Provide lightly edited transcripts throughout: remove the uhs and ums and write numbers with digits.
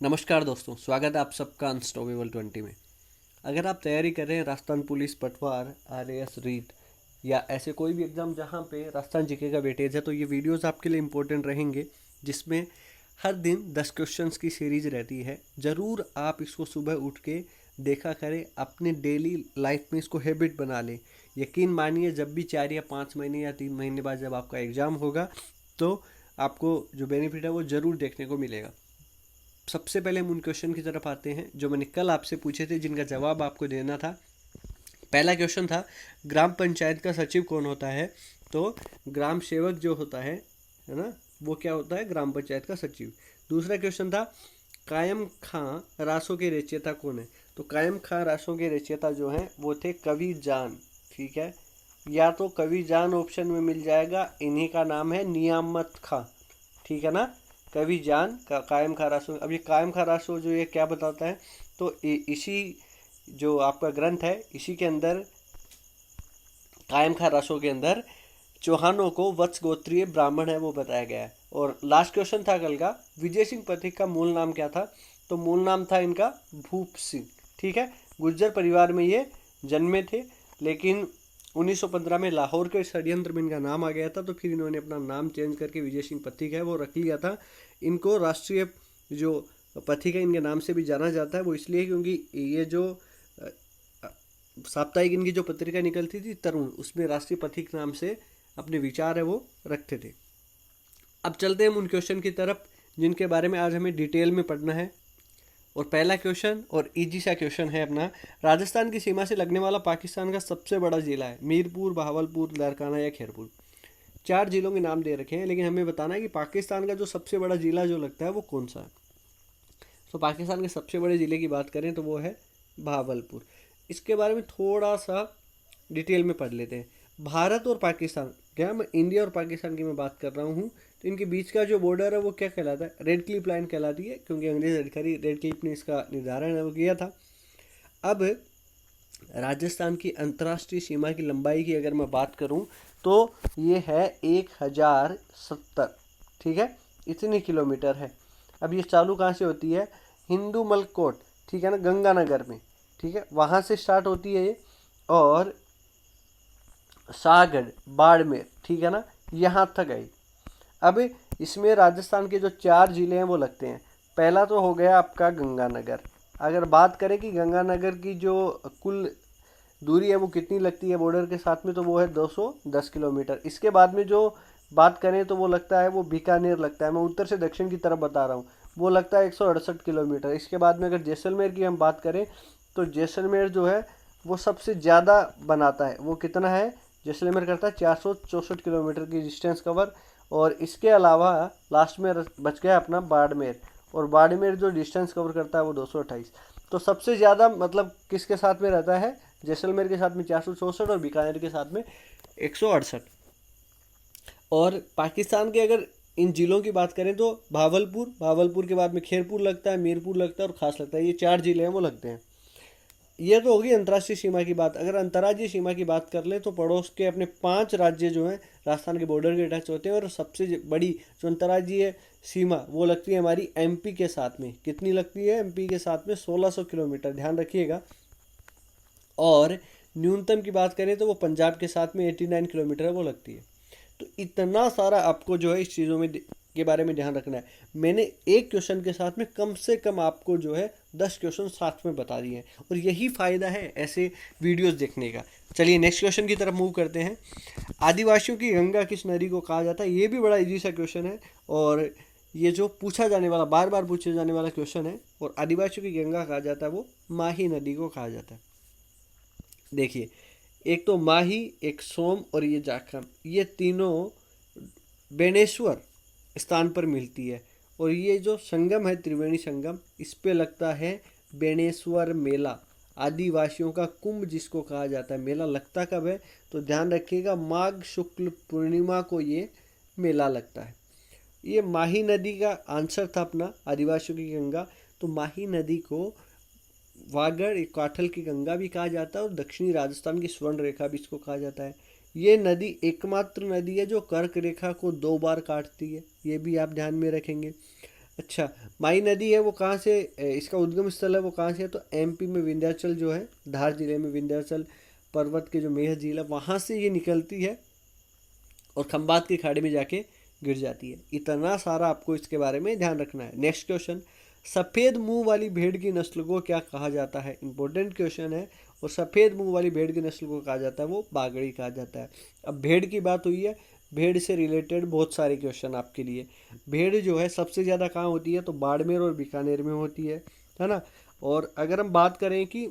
नमस्कार दोस्तों, स्वागत है आप सबका अनस्टॉपेबल 20 में। अगर आप तैयारी कर रहे हैं राजस्थान पुलिस, पटवार, आरएएस, रीट या ऐसे कोई भी एग्ज़ाम जहां पे राजस्थान जीके का वेटेज है, तो ये वीडियोस आपके लिए इंपॉर्टेंट रहेंगे। जिसमें हर दिन 10 क्वेश्चंस की सीरीज रहती है। ज़रूर आप इसको सुबह उठ के देखा करें, अपने डेली लाइफ में इसको हैबिट बना लें। यकीन मानिए, जब भी 4 या 5 महीने या 3 महीने बाद जब आपका एग्ज़ाम होगा, तो आपको जो बेनिफिट है वो ज़रूर देखने को मिलेगा। सबसे पहले हम उन क्वेश्चन की तरफ आते हैं जो मैंने कल आपसे पूछे थे, जिनका जवाब आपको देना था। पहला क्वेश्चन था, ग्राम पंचायत का सचिव कौन होता है? तो ग्राम सेवक जो होता है ना, वो क्या होता है? ग्राम पंचायत का सचिव। दूसरा क्वेश्चन था, कायम खां रासों के रचयिता कौन है? तो कायम खां रासों के रचयिता जो हैं वो थे कवि जान। ठीक है, या तो कवि जान ऑप्शन में मिल जाएगा, इन्हीं का नाम है नियामत खां। ठीक है ना, कवि जान का कायम खारासो। अब ये कायम खारासो जो ये क्या बताता है, तो इसी जो आपका ग्रंथ है, इसी के अंदर कायम खारासो के अंदर चौहानों को वत्स गोत्रीय ब्राह्मण है वो बताया गया है। और लास्ट क्वेश्चन था कल का, विजय सिंह पथिक का मूल नाम क्या था? तो मूल नाम था इनका भूप सिंह। ठीक है, गुर्जर परिवार में ये जन्मे थे, लेकिन 1915 में लाहौर के षड्यंत्र में इनका नाम आ गया था, तो फिर इन्होंने अपना नाम चेंज करके विजय सिंह पथिक है वो रख लिया था। इनको राष्ट्रीय जो पथिक है इनके नाम से भी जाना जाता है, वो इसलिए क्योंकि ये जो साप्ताहिक इनकी जो पत्रिका निकलती थी तरुण, उसमें राष्ट्रीय पथिक नाम से अपने विचार है वो रखते थे। अब चलते हैं हम उन क्वेश्चन की तरफ जिनके बारे में आज हमें डिटेल में पढ़ना है। और पहला क्वेश्चन और इजी सा क्वेश्चन है अपना, राजस्थान की सीमा से लगने वाला पाकिस्तान का सबसे बड़ा जिला है? मीरपुर, बहावलपुर, लारकाना या खैरपुर? 4 जिलों के नाम दे रखे हैं, लेकिन हमें बताना है कि पाकिस्तान का जो सबसे बड़ा जिला जो लगता है वो कौन सा है। तो पाकिस्तान के सबसे बड़े ज़िले की बात करें तो वो है बहावलपुर। इसके बारे में थोड़ा सा डिटेल में पढ़ लेते हैं। भारत और पाकिस्तान, क्या मैं इंडिया और पाकिस्तान की मैं बात कर रहा हूँ, तो इनके बीच का जो बॉर्डर है वो क्या कहलाता है? रेड क्लिफ लाइन कहलाती है, क्योंकि अंग्रेज अधिकारी रेड क्लिफ ने इसका निर्धारण है वो किया था। अब राजस्थान की अंतर्राष्ट्रीय सीमा की लंबाई की अगर मैं बात करूं तो ये है 1070। ठीक है, इतनी किलोमीटर है। अब ये चालू कहाँ से होती है? हिंदू मलकोट, ठीक है ना, गंगानगर में। ठीक है, वहाँ से स्टार्ट होती है ये, और सागड़, बाड़मेर, ठीक है ना, यहाँ तक आई। अब इसमें राजस्थान के जो 4 जिले हैं वो लगते हैं। पहला तो हो गया आपका गंगानगर। अगर बात करें कि गंगानगर की जो कुल दूरी है वो कितनी लगती है बॉर्डर के साथ में, तो वो है 210 किलोमीटर। इसके बाद में जो बात करें तो वो लगता है वो बीकानेर लगता है, मैं उत्तर से दक्षिण की तरफ बता रहा हूँ, वो लगता है 168 किलोमीटर। इसके बाद में अगर जैसलमेर की हम बात करें तो जैसलमेर जो है वो सबसे ज़्यादा बनाता है। वो कितना है? जैसलमेर करता है 464 किलोमीटर की डिस्टेंस कवर। और इसके अलावा लास्ट में बच गया अपना बाड़मेर, और बाड़मेर जो डिस्टेंस कवर करता है वो 228। तो सबसे ज़्यादा मतलब किसके साथ में रहता है? जैसलमेर के साथ में 464 और बीकानेर के साथ में 168। और पाकिस्तान के अगर इन जिलों की बात करें तो भावलपुर के बाद में खैरपुर लगता है, मीरपुर लगता है और खास लगता है। ये 4 जिले हैं वो लगते हैं। ये तो होगी अंतर्राष्ट्रीय सीमा की बात। अगर अंतर्राज्यीय सीमा की बात कर ले तो पड़ोस के अपने 5 राज्य जो हैं राजस्थान के बॉर्डर के टच होते हैं, और सबसे बड़ी जो अंतर्राज्यीय सीमा वो लगती है हमारी एमपी के साथ में। कितनी लगती है? एमपी के साथ में 1600 किलोमीटर, ध्यान रखिएगा। और न्यूनतम की बात करें तो वो पंजाब के साथ में 89 किलोमीटर है वो लगती है। तो इतना सारा आपको जो है इस चीज़ों में के बारे में ध्यान रखना है। मैंने एक क्वेश्चन के साथ में कम से कम आपको जो है 10 क्वेश्चन साथ में बता दिए हैं, और यही फ़ायदा है ऐसे वीडियोस देखने का। चलिए नेक्स्ट क्वेश्चन की तरफ मूव करते हैं। आदिवासियों की गंगा किस नदी को कहा जाता है? ये भी बड़ा इजी सा क्वेश्चन है, और ये जो पूछा जाने वाला, बार बार पूछे जाने वाला क्वेश्चन है। और आदिवासियों की गंगा कहा जाता है वो माही नदी को कहा जाता है। देखिए, एक तो माही, एक सोम और ये जाखम, ये तीनों बेणेश्वर स्थान पर मिलती है। और ये जो संगम है त्रिवेणी संगम, इस पे लगता है बेणेश्वर मेला। आदिवासियों का कुंभ जिसको कहा जाता है। मेला लगता कब है? तो ध्यान रखिएगा, माघ शुक्ल पूर्णिमा को ये मेला लगता है। ये माही नदी का आंसर था अपना, आदिवासियों की गंगा। तो माही नदी को वागड़, एक काठल की गंगा भी कहा जाता है, और दक्षिणी राजस्थान की स्वर्ण रेखा भी इसको कहा जाता है। ये नदी एकमात्र नदी है जो कर्क रेखा को 2 बार काटती है, ये भी आप ध्यान में रखेंगे। अच्छा, माई नदी है वो कहाँ से, इसका उद्गम स्थल है वो कहाँ से है, तो एमपी में विंध्याचल जो है, धार जिले में विंध्याचल पर्वत के जो मेह झील है वहाँ से ये निकलती है और खंबात की खाड़ी में जाके गिर जाती है। इतना सारा आपको इसके बारे में ध्यान रखना है। नेक्स्ट क्वेश्चन, सफ़ेद मुंह वाली भेड़ की नस्ल को क्या कहा जाता है? इंपॉर्टेंट क्वेश्चन है। और सफ़ेद मुंह वाली भेड़ की नस्ल को कहा जाता है वो बागड़ी कहा जाता है। अब भेड़ की बात हुई है, भेड़ से रिलेटेड बहुत सारे क्वेश्चन आपके लिए। भेड़ जो है सबसे ज़्यादा कहाँ होती है, तो बाड़मेर और बीकानेर में होती है ना। और अगर हम बात करें कि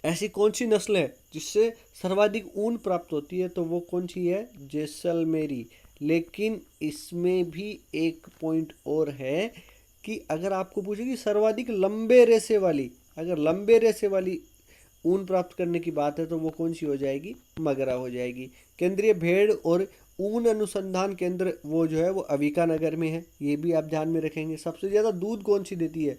ऐसी कौन सी नस्ल है जिससे सर्वाधिक ऊन प्राप्त होती है, तो वो कौन सी है, जैसलमेरी। लेकिन इसमें भी एक पॉइंट और है कि अगर आपको पूछे कि सर्वाधिक लंबे रेशे वाली, अगर लंबे रेशे वाली ऊन प्राप्त करने की बात है तो वो कौन सी हो जाएगी, मगरा हो जाएगी। केंद्रीय भेड़ और ऊन अनुसंधान केंद्र वो जो है वो अविका नगर में है, ये भी आप ध्यान में रखेंगे। सबसे ज़्यादा दूध कौन सी देती है,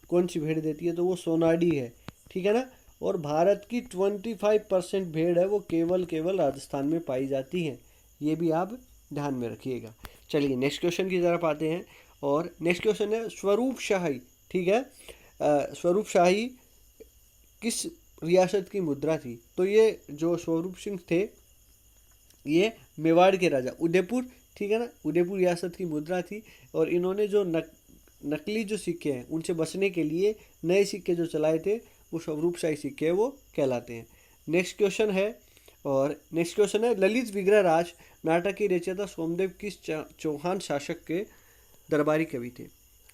कौन सी भेड़ देती है, तो वो सोनाडी है, ठीक है ना। और भारत की 25% भेड़ है वो केवल राजस्थान में पाई जाती है, ये भी आप ध्यान में रखिएगा। चलिए नेक्स्ट क्वेश्चन की तरफ आते हैं। और नेक्स्ट क्वेश्चन है स्वरूप शाही, ठीक है। स्वरूप शाही किस रियासत की मुद्रा थी? तो ये जो स्वरूप सिंह थे ये मेवाड़ के राजा, उदयपुर, ठीक है ना, उदयपुर रियासत की मुद्रा थी। और इन्होंने जो नकली जो सिक्के हैं उनसे बचने के लिए नए सिक्के जो चलाए थे वो स्वरूप शाही सिक्के वो कहलाते हैं। नेक्स्ट क्वेश्चन है, और नेक्स्ट क्वेश्चन है ललित विग्रह राज नाटक की रचयिता सोमदेव किस चौहान शासक के दरबारी कवि थे?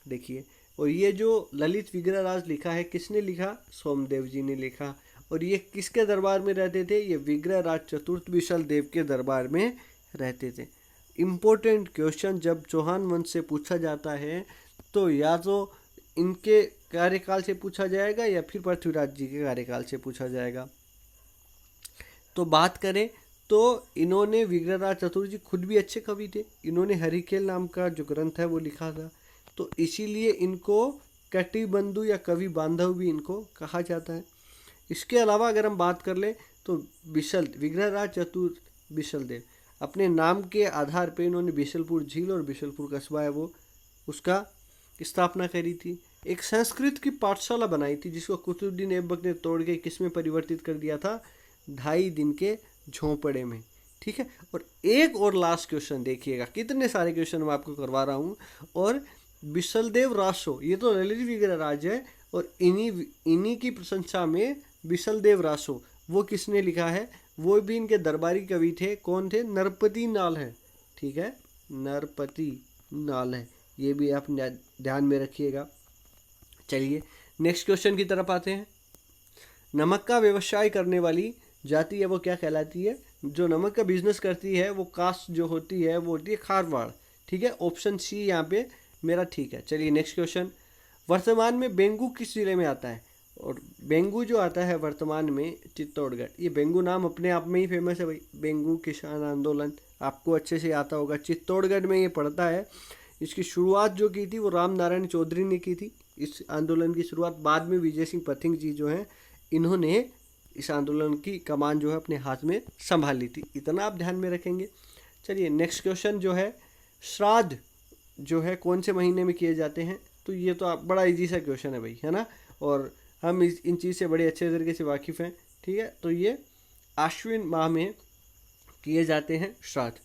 देखिए, और ये जो ललित विग्रह राज लिखा है किसने लिखा, सोमदेव जी ने लिखा। और ये किसके दरबार में रहते थे, ये विग्रह राज चतुर्थ विशाल देव के दरबार में रहते थे। इम्पोर्टेंट क्वेश्चन जब चौहान वंश से पूछा जाता है तो या तो इनके कार्यकाल से पूछा जाएगा या फिर पृथ्वीराज जी के कार्यकाल से पूछा जाएगा। तो बात करें तो इन्होंने विग्रहराज चतुर्थ जी खुद भी अच्छे कवि थे, इन्होंने हरिखेल नाम का जो ग्रंथ है वो लिखा था, तो इसीलिए इनको कटिबंधु या कवि बांधव भी इनको कहा जाता है। इसके अलावा अगर हम बात कर लें तो विग्रहराज चतुर्थ बिशलदेव अपने नाम के आधार पर इन्होंने बिशलपुर झील और बिशलपुर कस्बा है वो उसका स्थापना करी थी। एक संस्कृत की पाठशाला बनाई थी जिसको कुतुबुद्दीन ऐबक ने तोड़ के किस में परिवर्तित कर दिया था, 2.5 दिन के झोंपड़े में, ठीक है। और एक और लास्ट क्वेश्चन देखिएगा, कितने सारे क्वेश्चन मैं आपको करवा रहा हूँ। और बिशलदेव रासो, ये तो ललित विग्रह राज है, और इन्हीं की प्रशंसा में बिशलदेव रासो वो किसने लिखा है, वो भी इनके दरबारी कवि थे। कौन थे, नरपति नाल है, ठीक है, नरपति नाल है, ये भी आप ध्यान में रखिएगा। चलिए नेक्स्ट क्वेश्चन की तरफ आते हैं। नमक का व्यवसाय करने वाली जाति है वो क्या कहलाती है? जो नमक का बिजनेस करती है वो कास्ट जो होती है वो होती है खारवाड़, ठीक है। ऑप्शन सी यहाँ पे मेरा ठीक है। चलिए नेक्स्ट क्वेश्चन, वर्तमान में बेंगू किस जिले में आता है? और बेंगू जो आता है वर्तमान में चित्तौड़गढ़। ये बेंगू नाम अपने आप में ही फेमस है भाई, बेंगू किसान आंदोलन आपको अच्छे से आता होगा, चित्तौड़गढ़ में ये पड़ता है। इसकी शुरुआत जो की थी वो राम नारायण चौधरी ने की थी इस आंदोलन की शुरुआत। बाद में विजय सिंह पथिक जी जो हैं इन्होंने इस आंदोलन की कमान जो है अपने हाथ में संभाल ली थी, इतना आप ध्यान में रखेंगे। चलिए नेक्स्ट क्वेश्चन जो है, श्राद्ध जो है कौन से महीने में किए जाते हैं? तो ये तो आप बड़ा इजी सा क्वेश्चन है भाई, है ना, और हम इन चीज़ से बड़े अच्छे तरीके से वाकिफ़ हैं, ठीक है। तो ये आश्विन माह में किए जाते हैं श्राद्ध।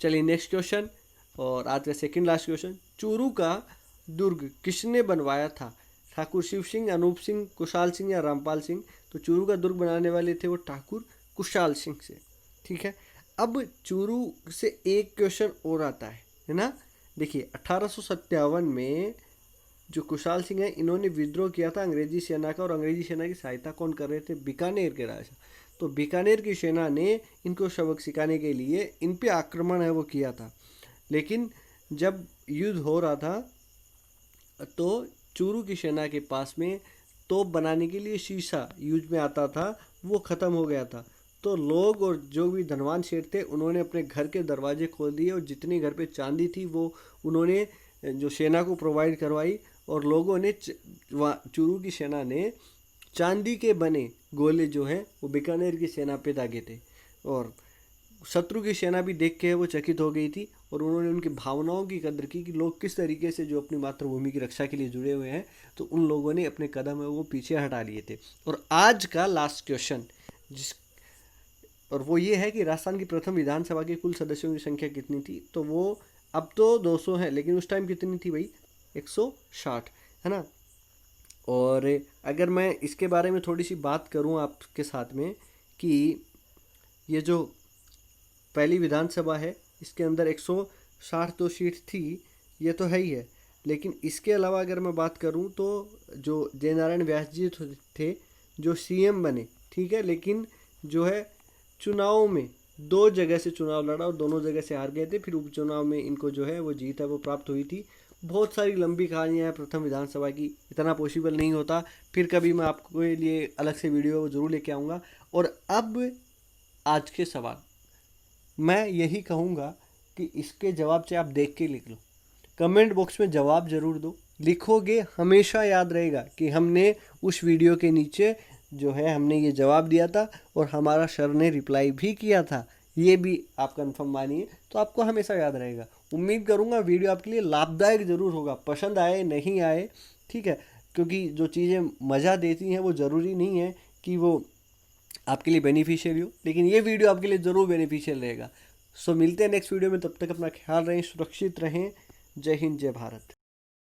चलिए नेक्स्ट क्वेश्चन, और आज का सेकंड लास्ट क्वेश्चन, चूरू का दुर्ग किसने बनवाया था? ठाकुर शिव सिंह, अनूप सिंह, कुशाल सिंह या रामपाल सिंह? तो चूरू का दुर्ग बनाने वाले थे वो ठाकुर कुशाल सिंह से, ठीक है। अब चूरू से एक क्वेश्चन और आता है ना। देखिए 1857 में जो कुशाल सिंह है इन्होंने विद्रोह किया था अंग्रेजी सेना का, और अंग्रेजी सेना की सहायता कौन कर रहे थे? बीकानेर के राजा। तो बीकानेर की सेना ने इनको सबक सिखाने के लिए इन पे आक्रमण है वो किया था। लेकिन जब युद्ध हो रहा था तो चूरू की सेना के पास में तोप बनाने के लिए शीशा यूज में आता था, वो ख़त्म हो गया था। तो लोग और जो भी धनवान सेठ थे उन्होंने अपने घर के दरवाजे खोल दिए, और जितनी घर पे चांदी थी वो उन्होंने जो सेना को प्रोवाइड करवाई, और लोगों ने चूरू की सेना ने चांदी के बने गोले जो हैं वो बीकानेर की सेना पे दागे थे, और शत्रु की सेना भी देख के वो चकित हो गई थी, और उन्होंने उनकी भावनाओं की कदर की कि लोग किस तरीके से जो अपनी मातृभूमि की रक्षा के लिए जुड़े हुए हैं, तो उन लोगों ने अपने कदम है वो पीछे हटा लिए थे। और आज का लास्ट क्वेश्चन जिस और वो ये है कि राजस्थान की प्रथम विधानसभा के कुल सदस्यों की संख्या कितनी थी? तो वो अब तो 200 है, लेकिन उस टाइम कितनी थी भाई? 160, है ना। और अगर मैं इसके बारे में थोड़ी सी बात करूं आपके साथ में कि ये जो पहली विधानसभा है इसके अंदर 160 तो सीट थी, ये तो है ही है, लेकिन इसके अलावा अगर मैं बात करूं तो जो जयनारायण व्यास जी थे जो सीएम बने, ठीक है, लेकिन जो है चुनाव में 2 जगह से चुनाव लड़ा और दोनों जगह से हार गए थे। फिर उपचुनाव में इनको जो है वो जीत है वो प्राप्त हुई थी। बहुत सारी लंबी कहानियाँ हैं प्रथम विधानसभा की, इतना पॉसिबल नहीं होता। फिर कभी मैं आपको लिए अलग से वीडियो ज़रूर लेके आऊँगा। और अब आज के सवाल मैं यही कहूँगा कि इसके जवाब चाहे आप देख के लिख लो, कमेंट बॉक्स में जवाब ज़रूर दो। लिखोगे हमेशा याद रहेगा कि हमने उस वीडियो के नीचे जो है हमने ये जवाब दिया था और हमारा सर ने रिप्लाई भी किया था, ये भी आप कंफर्म मानिए, तो आपको हमेशा याद रहेगा। उम्मीद करूँगा वीडियो आपके लिए लाभदायक ज़रूर होगा, पसंद आए नहीं आए, ठीक है, क्योंकि जो चीज़ें मज़ा देती हैं वो ज़रूरी नहीं है कि वो आपके लिए बेनिफिशियल हो, लेकिन ये वीडियो आपके लिए ज़रूर बेनिफिशियल रहेगा। सो मिलते हैं नेक्स्ट वीडियो में, तब तक अपना ख्याल रहें, सुरक्षित रहें। जय हिंद, जय भारत।